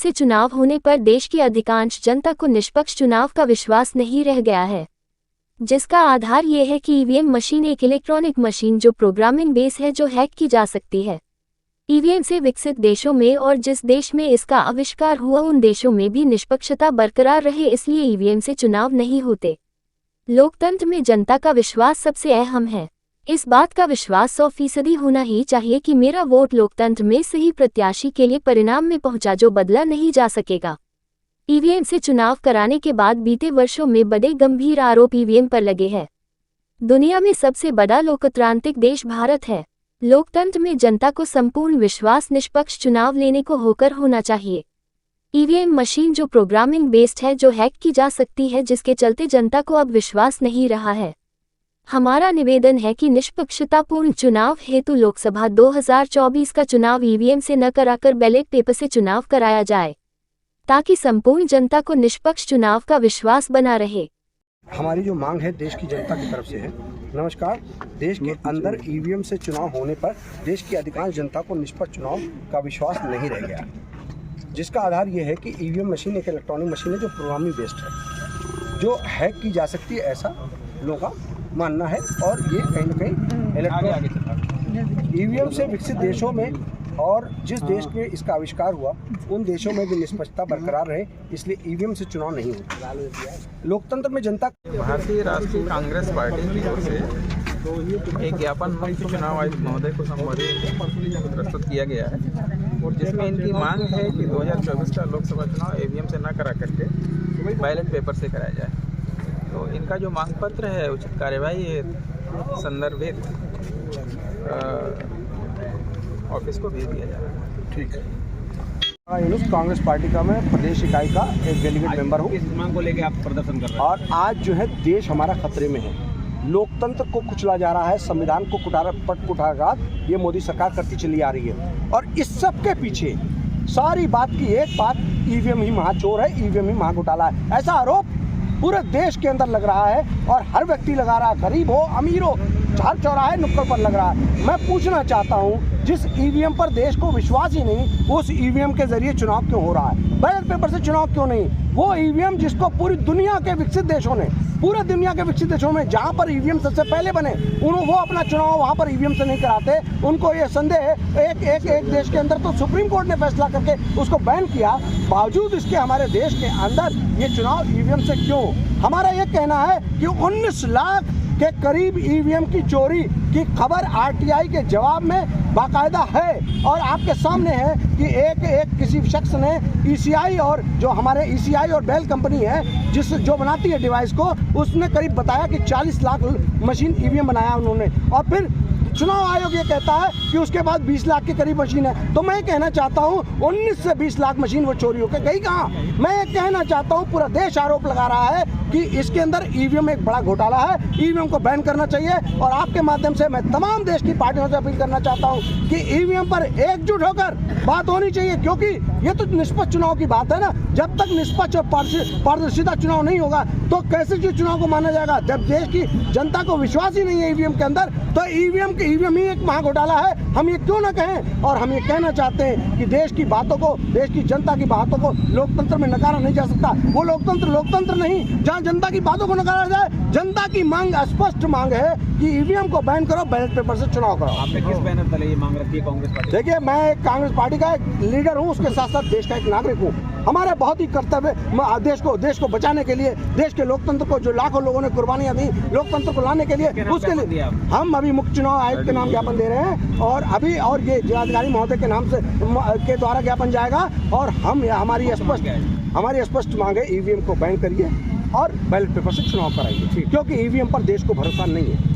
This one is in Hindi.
से चुनाव होने पर देश की अधिकांश जनता को निष्पक्ष चुनाव का विश्वास नहीं रह गया है, जिसका आधार ये है कि ईवीएम मशीन एक इलेक्ट्रॉनिक मशीन जो प्रोग्रामिंग बेस है, जो हैक की जा सकती है। ईवीएम से विकसित देशों में और जिस देश में इसका आविष्कार हुआ उन देशों में भी निष्पक्षता बरकरार रहे, इसलिए ईवीएम से चुनाव नहीं होते। लोकतंत्र में जनता का विश्वास सबसे अहम है। इस बात का विश्वास 100% होना ही चाहिए कि मेरा वोट लोकतंत्र में सही प्रत्याशी के लिए परिणाम में पहुंचा, जो बदला नहीं जा सकेगा। ईवीएम से चुनाव कराने के बाद बीते वर्षों में बड़े गंभीर आरोप ईवीएम पर लगे हैं। दुनिया में सबसे बड़ा लोकतांत्रिक देश भारत है। लोकतंत्र में जनता को संपूर्ण विश्वास निष्पक्ष चुनाव लेने को होकर होना चाहिए। ईवीएम मशीन जो प्रोग्रामिंग बेस्ड है, जो हैक की जा सकती है, जिसके चलते जनता को अब विश्वास नहीं रहा है। हमारा निवेदन है कि निष्पक्षतापूर्ण चुनाव हेतु लोकसभा 2024 का चुनाव ईवीएम से न कराकर बैलेट पेपर से चुनाव कराया जाए, ताकि संपूर्ण जनता को निष्पक्ष चुनाव का विश्वास बना रहे। हमारी जो मांग है देश की जनता की तरफ से है। नमस्कार। देश के अंदर ईवीएम से चुनाव होने पर देश की अधिकांश जनता को निष्पक्ष चुनाव का विश्वास नहीं रह गया, जिसका आधार ये है कि ईवीएम मशीन एक इलेक्ट्रॉनिक मशीन है जो प्रोग्रामिंग बेस्ड है, जो हैक की जा सकती है, ऐसा लोगों का मानना है। और ये कहीं ना कहीं इलेक्ट्रॉनिक ईवीएम से विकसित देशों में और जिस देश में इसका आविष्कार हुआ उन देशों में भी निष्पक्षता बरकरार रहे, इसलिए ईवीएम से चुनाव नहीं होता। लोकतंत्र में जनता भारतीय राष्ट्रीय कांग्रेस पार्टी की ओर से एक ज्ञापन मुख्य चुनाव आयुक्त महोदय को संबोधित प्रस्तुत किया गया है, जिसमें इनकी मांग है कि 2024 का लोकसभा चुनाव ईवीएम से न करा करके बैलेट पेपर से कराया जाए। तो इनका जो मांग पत्र है उचित कार्यवाही संदर्भित ऑफिस को भेज दिया जा रहा है। ठीक है। कांग्रेस पार्टी का मैं प्रदेश इकाई का एक डेलीगेट मेंबर हूँ। इस मांग को लेकर आप प्रदर्शन कर रहे हैं और आज जो है देश हमारा खतरे में है। लोकतंत्र को कुचला जा रहा है, संविधान को कुठाराघात ये मोदी सरकार करती चली आ रही है। और इस सब के पीछे सारी बात की एक बात, ईवीएम ही महाचोर है, ईवीएम ही महाघोटाला है, ऐसा आरोप पूरे देश के अंदर लग रहा है। और हर व्यक्ति लगा रहा है, गरीब हो अमीर हो, हर चौराहे नुक्कड़ पर लग रहा है। मैं पूछना चाहता हूं, जिस ईवीएम पर देश को विश्वास ही नहीं, उस ईवीएम के जरिए चुनाव क्यों हो रहा है? बैलेट पेपर से चुनाव क्यों नहीं? वो ईवीएम जिसको पूरी दुनिया के विकसित देशों ने, पूरे दुनिया के विकसित देशों में जहां पर ईवीएम सबसे पहले बने, वो अपना चुनाव वहां पर ईवीएम से नहीं कराते। उनको ये संदेह है, एक देश के अंदर तो सुप्रीम कोर्ट ने फैसला करके उसको बैन किया, बावजूद इसके हमारे देश के अंदर ये चुनाव ईवीएम से क्यों? हमारा ये कहना है कि 19 लाख के करीब ईवीएम की चोरी की खबर आरटीआई के जवाब में बाकायदा है। और आपके सामने है कि एक किसी शख्स ने ईसीआई और जो हमारे ईसीआई और बेल कंपनी है जो बनाती है डिवाइस को, उसने करीब बताया कि 40 लाख मशीन ईवीएम बनाया उन्होंने। और फिर चुनाव आयोग ये कहता है कि उसके बाद 20 लाख के करीब मशीन है। तो मैं कहना चाहता हूँ 19 से 20 लाख मशीन वो चोरी होकर गई कहाँ? मैं कहना चाहता हूँ पूरा देश आरोप लगा रहा है कि इसके अंदर ईवीएम एक बड़ा घोटाला है, ईवीएम को बैन करना चाहिए। और आपके माध्यम से मैं तमाम देश की पार्टियों से अपील करना चाहता हूँ कि ईवीएम पर एकजुट होकर बात होनी चाहिए, क्योंकि ये तो निष्पक्ष चुनाव की बात है ना। जब तक निष्पक्ष और पारदर्शिता चुनाव नहीं होगा तो कैसे चुनाव को माना जाएगा? जब देश की जनता को विश्वास ही नहीं है ईवीएम के अंदर, तो ईवीएम ही एक महाघोटाला है, हम ये क्यों ना कहें? और हम ये कहना चाहते हैं कि देश की बातों को, देश की जनता की बातों को लोकतंत्र में नकारा नहीं जा सकता। वो लोकतंत्र नहीं जहाँ जनता की बातों को नकारा जाए। जनता की मांग, स्पष्ट मांग है कि ईवीएम को बैन करो, बैलेट पेपर से चुनाव करो। आपने किस बैनर तले ये मांग रखी है कांग्रेस पार्टी? देखिए, मैं कांग्रेस पार्टी का एक लीडर हूँ, उसके साथ साथ देश का एक नागरिक हूँ। हमारे बहुत ही कर्तव्य देश को बचाने के लिए, देश के लोकतंत्र को जो लाखों लोगों ने कुर्बानियां दी लोकतंत्र को लाने के लिए, उसके लिए हम अभी मुख्य चुनाव आयुक्त के नाम ज्ञापन दे रहे हैं। और ये जिलाधिकारी महोदय के नाम से के द्वारा ज्ञापन जाएगा। और हमारी स्पष्ट मांग है, ईवीएम को बैन करिए और बैलेट पेपर से चुनाव कराइए, क्योंकि ईवीएम पर देश को भरोसा नहीं है।